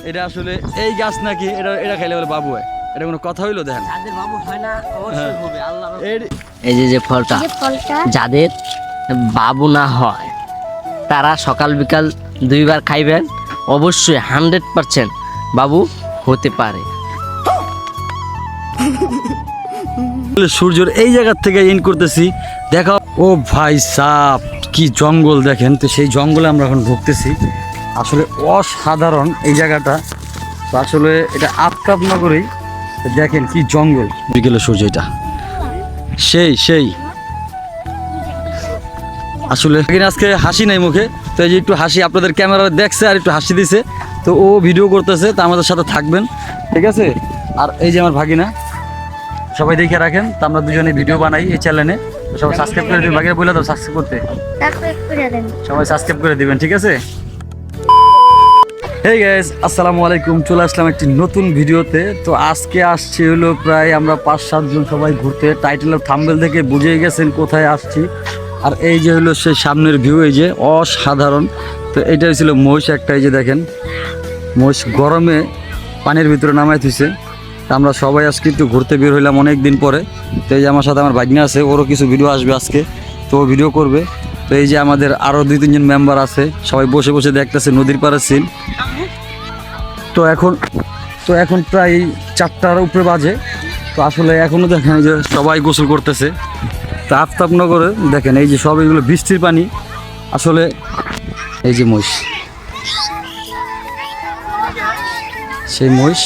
এটা আসলে এই গাছ নাকি এটা এটা খাইলে বলে বাবু হয়, এটা কোনো কথা হইলো? দেখেন এই যে ফলটা যাদের বাবু না হয় তারা সকাল বিকাল 2 বার খাইবেন, অবশ্যই 100% বাবু হতে পারে। সূর্যর এই জায়গার থেকে ইন করতেছি, দেখা ও ভাই সাপ কি জঙ্গল দেখেন। তো সেই জঙ্গলে আমরা এখন ঢুকতেছি, আসলে অসাধারণ এই জায়গাটা। তো আসলে এটা আফতাবনগরেই, দেখেন কি জঙ্গল। বিকেলের সূর্য এটা সেই আসলে আজকে হাসি নাই মুখে, তো এই যে একটু হাসি আপনাদের ক্যামেরা দেখছে আর একটু হাসি দিছে, তো ও ভিডিও করতেছে, তো আমাদের সাথে থাকবেন, ঠিক আছে? আর এই যে আমার ভাগিনা, সবাই দেখে রাখেন। তো আমরা দুজনে ভিডিও বানাই এই চ্যানেলে, সবাই সাবস্ক্রাইব করে দিবেন। ভাগিনা বলে দাও সাবস্ক্রাইব করতে, সবাই সাবস্ক্রাইব করে দিবেন, ঠিক আছে? হেই গাইস, আসসালামু আলাইকুম। চলে আসলাম একটি নতুন ভিডিওতে। তো আজকে আসছি হলো প্রায় আমরা 5-7 জন সবাই ঘুরতে। টাইটেল অফ থাম্বনেল থেকে বুঝেই গেছেন কোথায় আসছি। আর এই যে হলো সেই সামনের ভিউ, এই যে অসাধারণ। তো এইটা হয়েছিল মহিষ একটা, এই যে দেখেন মহিষ গরমে পানির ভিতরে নামাই থুইছে। তা আমরা সবাই আজকে একটু ঘুরতে বের হইলাম অনেক দিন পরে। তো এই যে আমার সাথে আমার ভাগ্নে আছে, ওরও কিছু ভিডিও আসবে আজকে, তো ও ভিডিও করবে। তো এই যে আমাদের আরও 2-3 জন মেম্বার আছে, সবাই বসে বসে দেখতেছে নদীর পাড়ের সিন। তো এখন প্রায় 4টার উপরে বাজে। তো আসলে এখনও দেখেন এই যে সবাই গোসল করতেছে। তো আফতাবনগরে দেখেন এই যে সব এগুলো বৃষ্টির পানি। আসলে এই যে মহিষ, সেই মহিষ।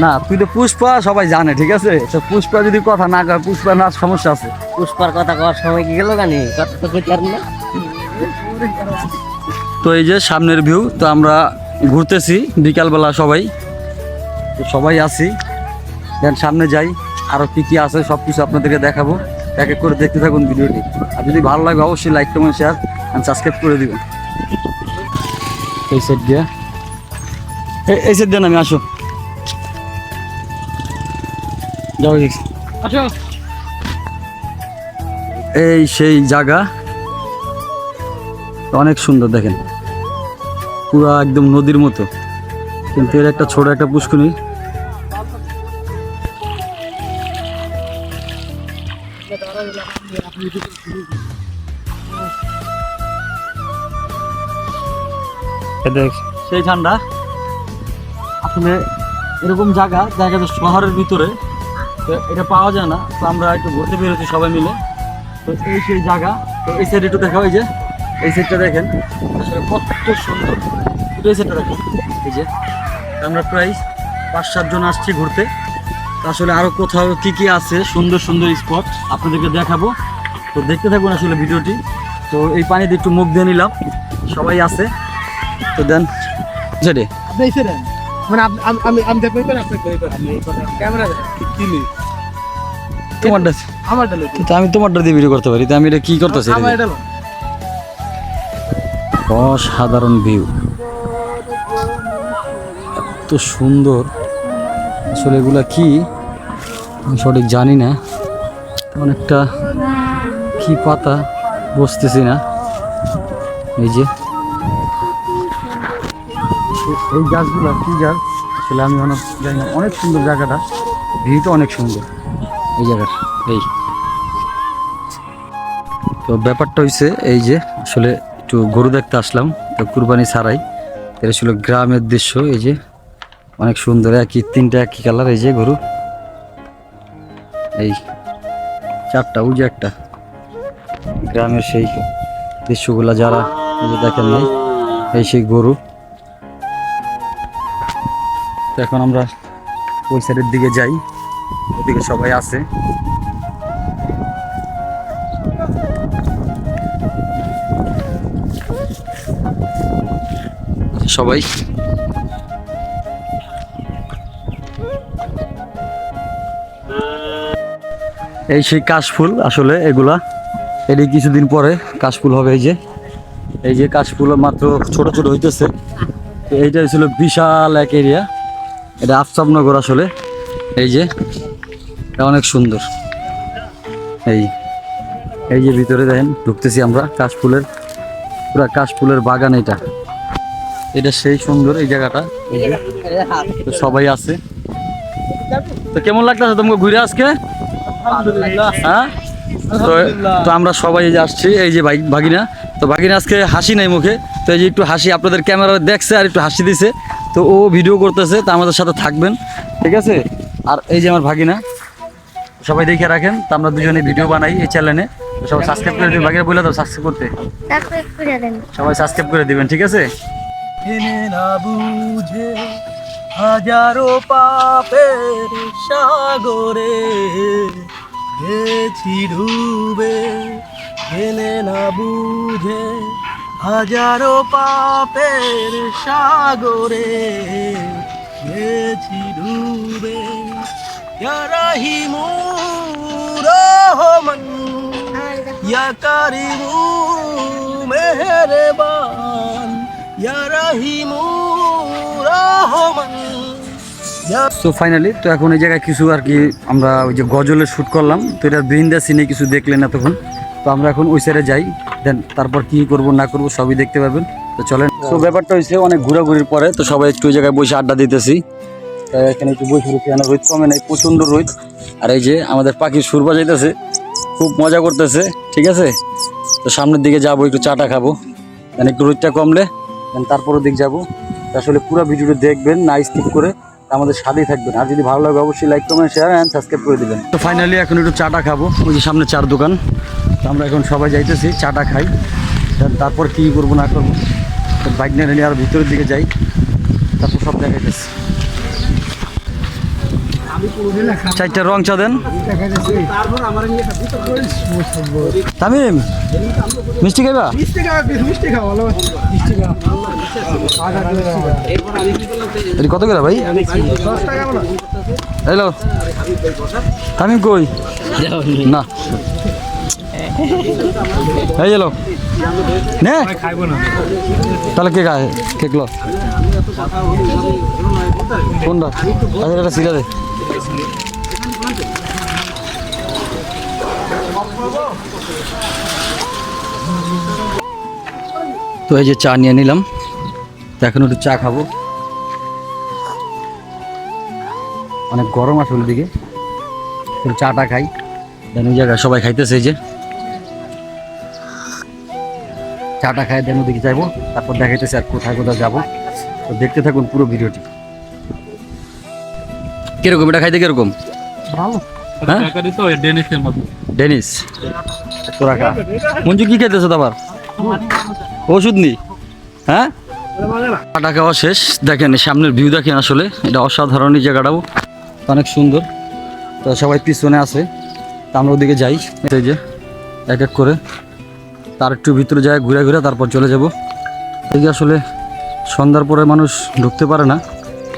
না তুই তো পুষ্পা সবাই জানে, ঠিক আছে? তো পুষ্পা যদি কথা না কয়, পুষ্পা না সমস্যা আছে। পুষ্পার কথা কওয়ার সময় কি গেল জানি কথা তো কইতে পারবো না। তো এই যে সামনের ভিউ। তো আমরা ঘুরতেছি বিকালবেলা, সবাই আছি। দেন সামনে যাই, আরও কী আছে সব কিছু আপনাদেরকে দেখাবো। এক এক করে দেখতে থাকুন ভিডিওটি। আর যদি ভালো লাগে অবশ্যই like, comment, share and subscribe করে দিবেন। এই সাইড দিয়ে, এই সাইড দিয়ে আমি আসো, যাও আসো। এই সেই জায়গা, অনেক সুন্দর দেখেন, পুরা একদম নদীর মতো, কিন্তু এর একটা ছোট একটা পুষ্করিণী। দেখ সেই ঠান্ডা। আসলে এরকম জায়গা তো শহরের ভিতরে তো এটা পাওয়া যায় না। তো আমরা একটু ঘুরতে বেরোচ্ছি সবাই মিলে। তো এই সেই জায়গা। তো এই সাইড একটু দেখা, এই যে এই সাইডটা দেখেন, আসলে কত সুন্দর। এই সাইডটা দেখেন, এই যে আমরা প্রায় 5-7 জন আসছি ঘুরতে। তো আসলে আরও কোথাও কী আছে সুন্দর সুন্দর স্পট আপনাদেরকে দেখাবো। তো দেখতে থাকুন আসলে ভিডিওটি। তো এই পানিতে একটু মুখ দিয়ে নিলাম, সবাই আছে। তো দেন সেটে মানে আমি দেখবো ক্যামেরা কিনি তোমারটা, আমারটা তো আমি তোমারটা দিয়ে ভিডিও করতে পারি। তো আমি এটা কি করতেছি? অসাধারণ ভিউ, এত সুন্দর। আসলে এগুলা কি আমি সঠিক জানি না, অনেকটা কি পাতা বুঝতেছি না। এই যে এই গাছগুলো কি গাছ আসলে আমি অনেক জানি না। অনেক সুন্দর জায়গাটা, ভিউটা অনেক সুন্দর এই জায়গার। এই তো ব্যাপারটা হয়েছে এই যে আসলে একটু গরু দেখতে আসলাম, তো কুরবানি ছাড়াই। এটা ছিল গ্রামের দৃশ্য। এই যে অনেক সুন্দর, তিনটা একই কালার। এই যে গরু, এই 4টা, ওই যে একটা। গ্রামের সেই দৃশ্যগুলা যারা এই যে দেখেন, এই সেই গরু। তো এখন আমরা ওই সাইডের দিকে যাই, ওদিকে সবাই আছে। সবাই এই সেই কাশফুল। আসলে এগুলা এটি কিছুদিন পরে কাশফুল হবে। এই যে কাশফুল মাত্র ছোট ছোট হইতেছে। এইটা ছিল বিশাল এক এরিয়া, এটা আফতাবনগর। আসলে এই যে এটা অনেক সুন্দর। এই এই যে ভিতরে দেখেন ঢুকতেছি আমরা, কাশফুলের পুরা কাশফুলের বাগান। এটা সেই সুন্দর এই জায়গাটা, এই যে তো সবাই আছে। তো কেমন লাগতেছে তোমাকে ঘুরে আজকে? হ্যাঁ, তো আমরা সবাই এই যে আসছি, এই যে ভাগিনা। তো ভাগিনা আজকে হাসি নাই মুখে, তো এই যে একটু হাসি আপনাদের ক্যামেরা দেখছে আর একটু হাসি দিছে, তো ও ভিডিও করতেছে, তো আমাদের সাথে থাকবেন, ঠিক আছে? আর এই যে আমার ভাগিনা, সবাই দেখে রাখেন। তো আমরা দুজনে ভিডিও বানাই এই চ্যানেলে, সবাই সাবস্ক্রাইব করে দিবেন। ভাগিনা বলে দাও সাবস্ক্রাইব করতে, সবাই সাবস্ক্রাইব করে দিবেন, ঠিক আছে? না বুঝে হাজারো পাপের সাগরে গেছি ডুবে, জেনে না বুঝে হাজারো পাপের সাগরে গেছি ডুবে। ইয়া রাহিমু রহমান, ইয়া কারিমু মেহেরবান, ইয়া রাহিমু রহমান। তো ফাইনালি তো এখন এই জায়গায় কিছু আর কি আমরা ওই যে গজলের শ্যুট করলাম, তো এটার বৃন্দা সিনে কিছু দেখলেন এতক্ষণ। তো আমরা এখন ওই সাইডে যাই, দেন তারপর কি করব না করব সবই দেখতে পাবেন। তো চলেন। তো ব্যাপারটা হয়েছে অনেক ঘোরাঘুরির পরে, তো সবাই একটু ওই জায়গায় বসে আড্ডা দিতেছি। এখানে একটু বসে রয়েছে, এখানে রোদ কমে নাই, প্রচণ্ড রোদ। আর এই যে আমাদের পাখির সুর বাজাইতেছে, খুব মজা করতেছে, ঠিক আছে? তো সামনের দিকে যাবো, একটু চাটা খাবো, দেন একটু রোদটা কমলে দেন তারপরের দিক যাবো। আসলে পুরো ভিডিওটা দেখবেন, না স্কিপ করে আমাদের সাথেই থাকবেন। আর যদি ভালো লাগে অবশ্যই like comment share and subscribe করে দেবেন। তো ফাইনালি এখন একটু চাটা খাবো, ওই যে সামনে চার দোকান। তো আমরা এখন সবাই যাইতেছি, চাটা খাই, দেন তারপর কী করবো না করবো। তো বাইক নিয়ে আর ভিতরের দিকে যাই, তারপর সব দেখাইতেছি। চারটা রং চা দেন। তামিম মিষ্টি খাইবা? কত করে ভাই? হ্যালো তামিম কই? না এই এলো নে, তাহলে কে খায়? খেকলো কোনটা? আচ্ছা এটা সিরা দে। তো এই যে চা নিয়ে নিলাম, তো এখন একটু চা খাবো, অনেক গরম আসলে দিকে। চাটা খাই, দেন ওই জায়গায় সবাই খাইতেছে, এই যে চাটা খাই, দেন ওদিকে যাইবো, তারপর দেখাইতেছে আর কোথায় কোথায় যাবো। তো দেখতে থাকুন পুরো ভিডিওটি। কিরকম এটা খাইতে? কিরকম? হ্যাঁ ডেনিস তোরা খা। মঞ্জু কি খাইতেছে আবার? ওষুধ নি? হ্যাঁ চাটা খাওয়া শেষ, দেখেন সামনের ভিউ দেখেন, আসলে এটা অসাধারণ। এই জায়গাটাও অনেক সুন্দর। তো সবাই পিছনে আছে, তো আমরা ওদিকে যাই, এই যে এক এক করে তার একটু ভিতরে যায়, ঘুরে ঘুরে তারপর চলে যাব। এই যে আসলে সন্ধ্যার পরে মানুষ ঢুকতে পারে না,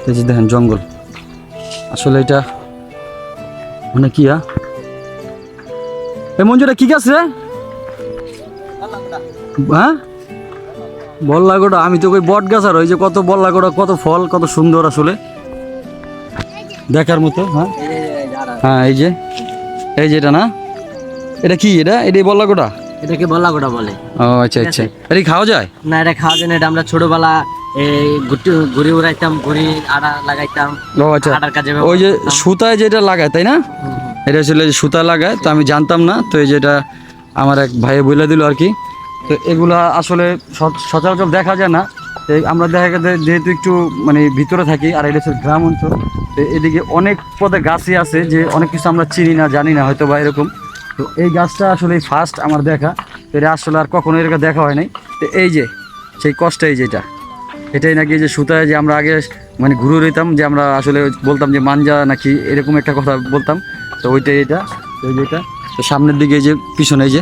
এই যে দেখেন জঙ্গল, আসলে এটা মানে কি? এই মঞ্জুরা কি গাছ রে? হ্যাঁ বল্লাগোটা, আমি তো ওই বট গাছ, আর ওই যে কত বল্লাগোটা, কত ফল, কত সুন্দর আসলে দেখার মতো। হ্যাঁ হ্যাঁ এই যে এটা না, এটা কি? এটাই বল্লাগোটা? এটাকে বল্লাগোটা বলে। ও আচ্ছা আচ্ছা, এটা খাওয়া যায় না? এটা খাওয়া যায় না, এটা আমরা ছোটবেলা এই ঘুড়ি উড়াইতাম, ঘুড়ি আড়া লাগাইতাম। ও আচ্ছা, আড়ার কাজে ওই যে সুতায় যেটা লাগায় তাই না? এটা আসলে সুতা লাগায়, তো আমি জানতাম না। তো এই যেটা আমার এক ভাইয়ে বলে দিল আর কি। তো এগুলা আসলে সচরাচর দেখা যায় না, আমরা দেখা গেছে যেহেতু একটু মানে ভিতরে থাকি, আর এটা হচ্ছে গ্রাম অঞ্চল, তো এদিকে অনেক পদে গাছই আছে যে অনেক কিছু আমরা চিনি না, জানি না হয়তো বা এরকম। তো এই গাছটা আসলে ফার্স্ট আমার দেখা, তো এটা আসলে আর কখনো এরকম দেখা হয় নাই। তো এই যে সেই কষ্ট, এই যেটা এটাই নাকি যে সুতায় যে আমরা আগে মানে ঘুরে রইতাম, যে আমরা আসলে বলতাম যে মাঞ্জা নাকি এরকম একটা কথা বলতাম। তো ওইটাই এটা, ওই যেটা। তো সামনের দিকে এই যে পিছনে এই যে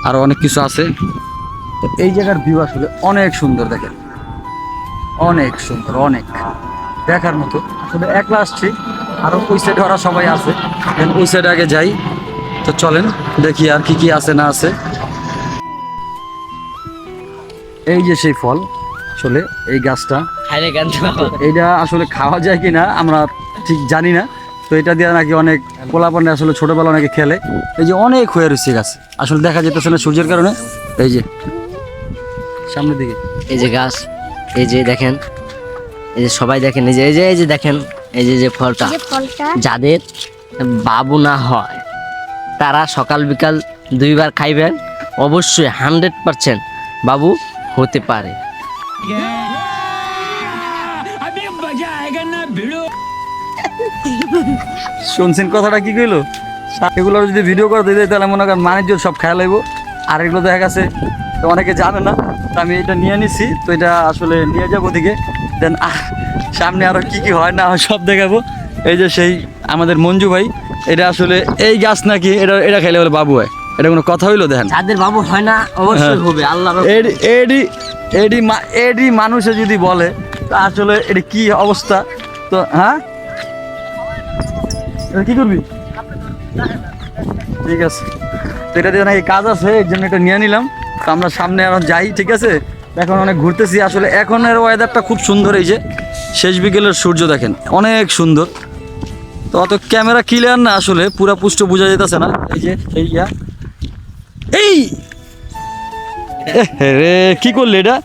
আরও অনেক কিছু আছে। তো এই জায়গার ভিউ আসলে অনেক সুন্দর, দেখেন অনেক সুন্দর, অনেক দেখার মতো। আসলে একলা আসছি, আরও ওই সাইডে ওরা সবাই আছে, দেন ওই সাইডে আগে যাই। তো চলেন দেখি আর কি কি আছে না আছে। এই যে সেই ফল, আসলে এই গাছটা, এইটা আসলে খাওয়া যায় কিনা আমরা ঠিক জানি না। তো তো এটা দিয়ে নাকি অনেক পোলাপানে আসলে ছোটোবেলা নাকি খেলে। এই যে অনেক হয়ে রয়েছে গাছ, আসলে দেখা যেতেছে না সূর্যের কারণে। এই যে সামনের দিকে এই যে গাছ, এই যে দেখেন, এই যে সবাই দেখেন, এই যে দেখেন, এই যে ফলটা যাদের বাবু না হয় তারা সকাল বিকাল 2 বার খাইবেন, অবশ্যই 100% বাবু হতে পারে। শুনছেন কথাটা কি কইলো? এগুলো যদি ভিডিও করে দিতে তাহলে মনে করেন বাণিজ্য সব খেয়াল হইব। আর এগুলো দেখা গেছে তো অনেকে জানে না, তো আমি এটা নিয়ে নিছি, তো এটা আসলে নিয়ে যাবো দিকে। দেন সামনে আরো কি কি হয় না হয় সব দেখাবো। এই যে সেই আমাদের মঞ্জু ভাই, এটা আসলে এই গাছ নাকি এটা খেলে বলে বাবু হয়, এটা কোনো কথা হইলো? দেখেন যাদের বাবু হয় না অবশ্যই হবে, আল্লাহ এডি মানুষে যদি বলে তা আসলে এটা কি অবস্থা। তো হ্যাঁ, এটা কি করবি? ঠিক আছে, তো এটা দিয়ে নাকি কাজ আছে, এর জন্য এটা নিয়ে নিলাম। তো আমরা সামনে এখন যাই, ঠিক আছে? এখন অনেক ঘুরতেছি আসলে, এখনের ওয়েদারটা খুব সুন্দর। এই যে শেষ বিকেলের সূর্য দেখেন অনেক সুন্দর। তো অত ক্যামেরা ক্লিয়ার না আসলে, পুরা পুষ্ট বোঝা যেতেছে না। এই যে এই এই রে কি করলি এটা?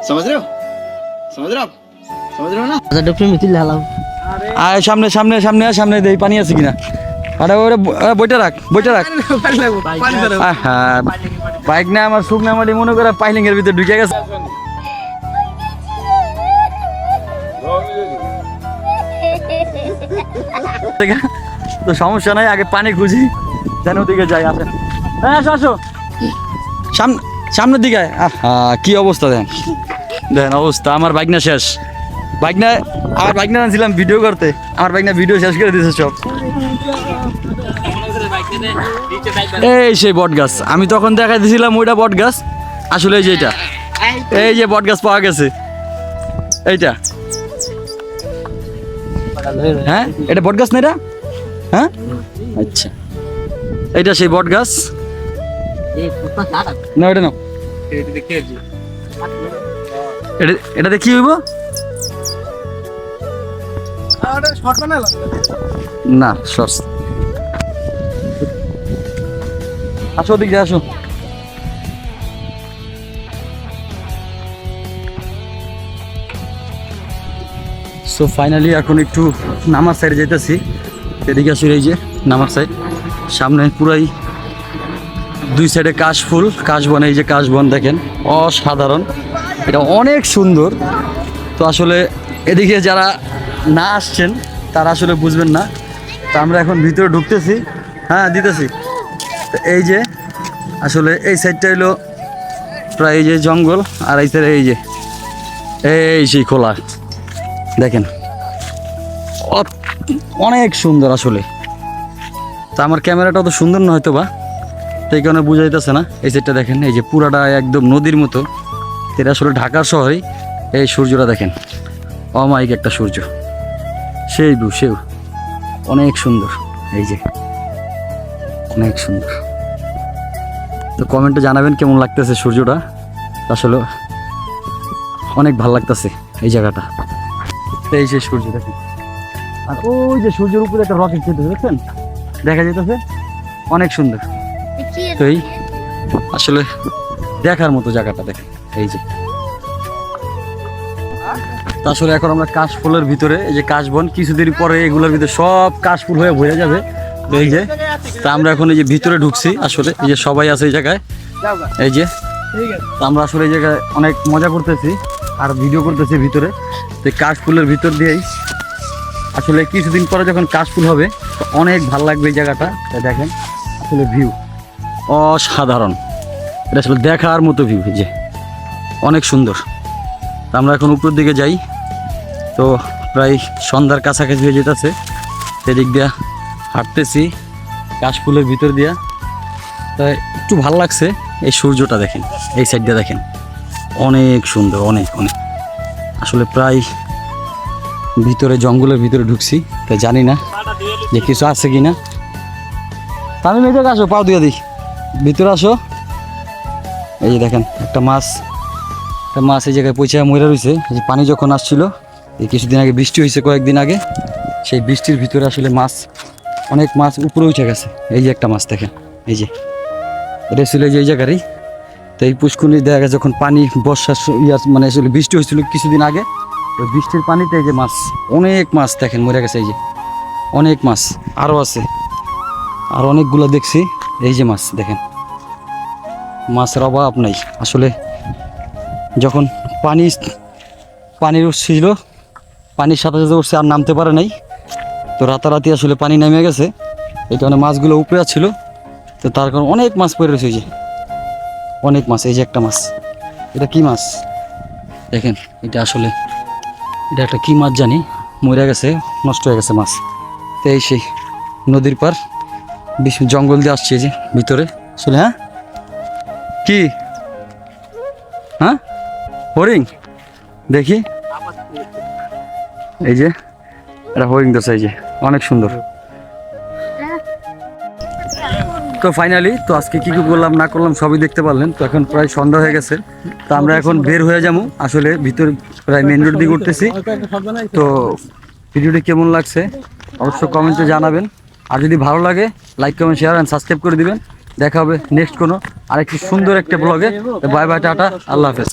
समझ रहे हो समझ रहे हो आप समझ रहे हो ना। ডক্টর মিথিল হালাও আয় সামনে সামনে সামনে আয়, সামনে দেই পানি আছে কিনা। আরে ওরে বইটা রাখ, বইটা রাখ। হ্যাঁ, বাইক না আমার শুকনা মাটি মনে করে পাইলিং এর ভিতরে ঢুকে গেছে। তো সমস্যা নাই, আগে পানি খুঁজি, যেন ওদিকে যাই। আসেন, হ্যাঁ আসো আসো, সামনের দিকে। আহা কি অবস্থা দেখেন, দেখেন অবস্থা। আমার বাইক না শেষ, আমার বাইক না আনছিলাম ভিডিও করতে, আমার বাইক না ভিডিও শেষ করে দিয়েছে সব। এই সেই বট গাছ, আমি তখন দেখাই দিয়েছিলাম ওইটা বট গাছ, আসলে এই যে এটা, এই যে বট গাছ পাওয়া গেছে এইটা। হ্যাঁ এটা বট গাছ না এটা? হ্যাঁ আচ্ছা, এইটা সেই বট গাছ না? ওইটা না, এটাতে কি হইব না? সস আসো, ওদিক দিয়ে আসো। সো ফাইনালি এখন একটু নামার সাইডে যেতেছি, এদিকে আসলে এই যে নামার সাইড, সামনে পুরাই 2 সাইডে কাশফুল, কাশবন। এই যে কাশবন দেখেন অসাধারণ, এটা অনেক সুন্দর। তো আসলে এদিকে যারা না আসছেন তারা আসলে বুঝবেন না। তো আমরা এখন ভিতরে ঢুকতেছি, হ্যাঁ দিতেছি। তো এই যে আসলে এই সাইডটা হলো প্রায় এই যে জঙ্গল, আর এই সাইডে এই যে এই সেই খোলা দেখেন অনেক সুন্দর আসলে। তো আমার ক্যামেরাটা অত সুন্দর না হয়তো বা, সেই কারণে বোঝা যাইতেছে না। এই সাইডটা দেখেন, এই যে পুরাটা একদম নদীর মতো। এটা আসলে ঢাকার শহরেই। এই সূর্যটা দেখেন, অমায়িক একটা সূর্য, সেই সেও অনেক সুন্দর। এই যে অনেক সুন্দর। তো কমেন্টে জানাবেন কেমন লাগতেছে সূর্যটা, আসলে অনেক ভালো লাগতেছে এই জায়গাটা। এই যে সূর্য দেখেন, আর ওই যে সূর্যের উপরে একটা রকেট যেতেছে দেখছেন, দেখা যেতেছে অনেক সুন্দর। তো এই আসলে দেখার মতো জায়গাটা দেখেন। এই যে তো আসলে এখন আমরা কাশফুলের ভিতরে, এই যে কাশবন, কিছুদিন পরে এগুলোর ভিতরে সব কাশফুল হয়ে ভরে যাবে। তো এই যে তা আমরা এখন এই যে ভিতরে ঢুকছি, আসলে এই যে সবাই আছে এই জায়গায়। এই যে তো আমরা আসলে এই জায়গায় অনেক মজা করতেছি আর ভিডিও করতেছি ভিতরে। তো কাশফুলের ভিতর দিয়েই আসলে কিছুদিন পরে যখন কাশফুল হবে তো অনেক ভালো লাগবে এই জায়গাটা। দেখেন আসলে ভিউ অসাধারণ, এটা আসলে দেখার মতো ভিউ, যে অনেক সুন্দর। তো আমরা এখন উপরের দিকে যাই, তো প্রায় সন্ধ্যার কাছাকাছি হয়ে যেতেছে। সেদিক দিয়া হাঁটতেছি কাশফুলের ভিতর দিয়া, তাই একটু ভাল লাগছে। এই সূর্যটা দেখেন, এই সাইডটা দেখেন অনেক সুন্দর, অনেক অনেক আসলে। প্রায় ভিতরে জঙ্গলের ভিতরে ঢুকছি, তাই জানি না যে কিছু আছে কি না। আমি এই জায়গায় আসো, পাও দিয়ে দিই, ভিতরে আসো। এই যে দেখেন একটা মাছ এই জায়গায় পৌঁছে মরে রয়েছে। এই যে পানি যখন আসছিল, এই কিছুদিন আগে বৃষ্টি হয়েছে, কয়েকদিন আগে, সেই বৃষ্টির ভিতরে আসলে মাছ, অনেক মাছ উপরে উঠে গেছে। এই যে একটা মাছ দেখেন, এই যে এটা ছিল এই যে এই জায়গারই। তো এই পুষ্কুনি দেখা গেছে যখন পানি বর্ষার মানে আসলে বৃষ্টি হয়েছিল কিছুদিন আগে, ওই বৃষ্টির পানিতে এই যে মাছ, অনেক মাছ দেখেন মরে গেছে। এই যে অনেক মাছ আরও আছে, আর অনেকগুলো দেখছি। এই যে মাছ দেখেন, মাছের অভাব নাই আসলে। যখন পানির উঠছিল, পানির সাথে সাথে উঠছে, আর নামতে পারে নাই। তো রাতারাতি আসলে পানি নেমে গেছে, এই কারণে মাছগুলো উপরে ছিল। তো তার কারণে অনেক মাছ পড়ে রয়েছে। এই যে অনেক মাছ। এই যে একটা মাছ, এটা কি মাছ দেখেন, এটা আসলে এটা একটা কি মাছ জানি, মরে গেছে, নষ্ট হয়ে গেছে মাছ। তো এই সেই নদীর পার জঙ্গল দিয়ে আসছে, এই যে ভিতরে আসলে। হ্যাঁ কি, হ্যাঁ হরিণ দেখি, এই যে এটা হরিণ দোষ, এই যে অনেক সুন্দর। তো ফাইনালি তো আজকে কি কি করলাম না করলাম সবই দেখতে পারলেন। তো এখন প্রায় সন্ধ্যা হয়ে গেছে, তো আমরা এখন বের হয়ে যাবো আসলে ভিতর, প্রায় মেন রোড দিকে উঠতেছি। তো ভিডিওটি কেমন লাগছে অবশ্যই কমেন্টে জানাবেন, আর যদি ভালো লাগে like comment share and subscribe করে দিবেন। দেখা হবে নেক্সট কোনো আরেকটি সুন্দর একটা ব্লগে। বাই বাই, টাটা, আল্লাহ হাফেজ।